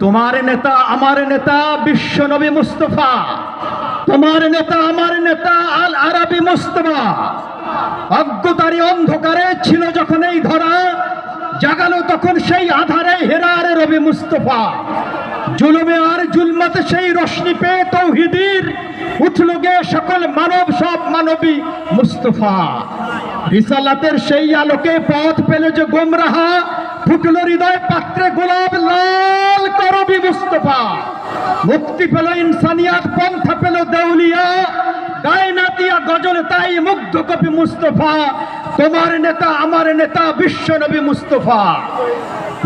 তোমার নেতা আমার নেতা বিশ্ব নবী মুস্তফা, তোমার নেতা আমার নেতা আল আরাবী মুস্তফা। অজ্ঞতারই অন্ধকারে ছিল যখন এই ধরা, জাগালো তখন সেই আধারে হেরার রবি মুস্তফা। জুলুমে আর জুলমাতে সেই রশ্মি পেয়ে তৌহিদের উঠল গে সকল মানব, সব মানবী মুস্তফা। রিসালাতের সেই আলোকে পথ পেল যে গোমরাহা, ফুটল হৃদয় পাত্রে গোলাপ লাল করবি মুস্তফা। মুক্তি পেল ইনসানিয়াত, পন্থা পেল দেউলিয়া, গায়ে না দিয়া গজল তাই মুগ্ধ কবি মুস্তফা। তোমার নেতা আমার নেতা বিশ্ব নবী মুস্তফা।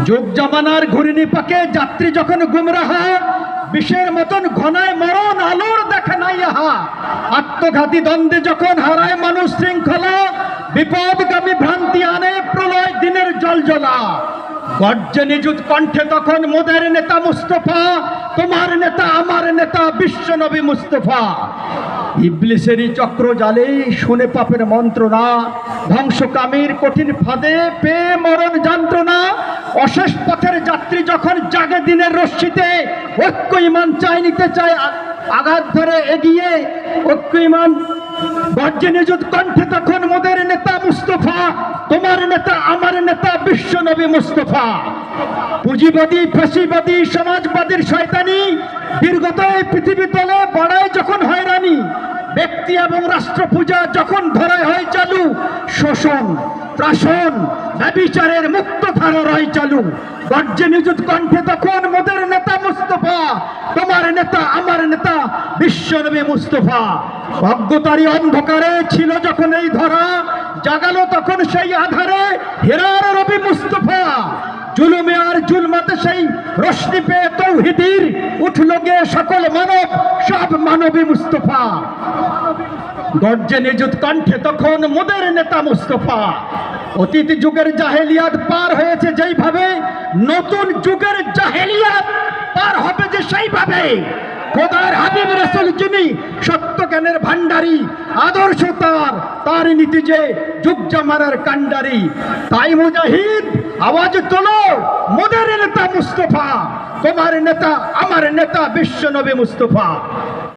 যুগ জামানার ঘুরিনি পাকে যাত্রী যখন গুমরাহা, বিষের মতন ঘনায় মরণ আলোর দেখা নাই আহা। আত্মঘাতী দ্বন্দ্বে যখন হারায় মানুষ শৃঙ্খলা, বিপদগামী ভ্রান্তি আনে প্রলয় দিনের জলজলা। গর্জে নিযুত কণ্ঠে তখন মোদের নেতা মুস্তফা, তোমার নেতা আমার নেতা বিশ্ব নবী মুস্তফা। ইবলিসেরই চক্র জালে শুনে পাপের মন্ত্রণা, ধ্বংসকামীর কঠিন ফাঁদে পেয়ে মরণ যন্ত্রণা। অশেষ পথের যাত্রী যখন জাগে দিনের রশ্মিতে, ঐক্য ইমান চাই নিতে চায় আঘাত ধরে এগিয়ে ঐক্য ইমান। গর্জে নিযুত কণ্ঠে তখন মোদের নেতা মুস্তফা, তোমার নেতা আমার নেতা বিশ্ব নবী মুস্তফা। পুঁজিবাদী ফ্যাসিবাদী সমাজবাদীর শয়তানি বিগত এই পৃথিবী তলে বাড়ায় যখন হয়রানি। ব্যক্তি এবং রাষ্ট্র পূজা যখন ধরায় হয় চালু, শোষণ ত্রাসন ব্যভিচারের মুক্ত ধারা রয় চালু। গর্জে নিযুত কণ্ঠে তখন মোদের নেতা মুস্তফা, তোমার নেতা আমার নেতা বিশ্ব নবী মুস্তফা। অজ্ঞতারই অন্ধকারে ছিল যখন এই ধরা, জাগালো তখন সেই আধারে হেরার রবি মুস্তফা। জুলুমে আর জুলমাতে সেই রশ্মি পেয়ে তৌহিদের উঠল গে সকল মানব, সব মানবী মুস্তফা। গর্জে নিযুত কণ্ঠে তখন মোদের নেতা মুস্তফা। অতীত যুগের জাহেলিয়াত পার হয়েছে যেইভাবে, নতুন যুগের জাহেলিয়াত পার হবে যে সেইভাবে। খোদার হাবিব রাসূল যিনি সত্য জ্ঞানের ভান্ডারী, আদর্শ তার নীতি যে যুগ জামানার কান্ডারি। তাই মুজাহিদ আওয়াজ তোলো, মোদের নেতা মুস্তফা, তোমার নেতা আমার নেতা বিশ্ব নবী মুস্তফা।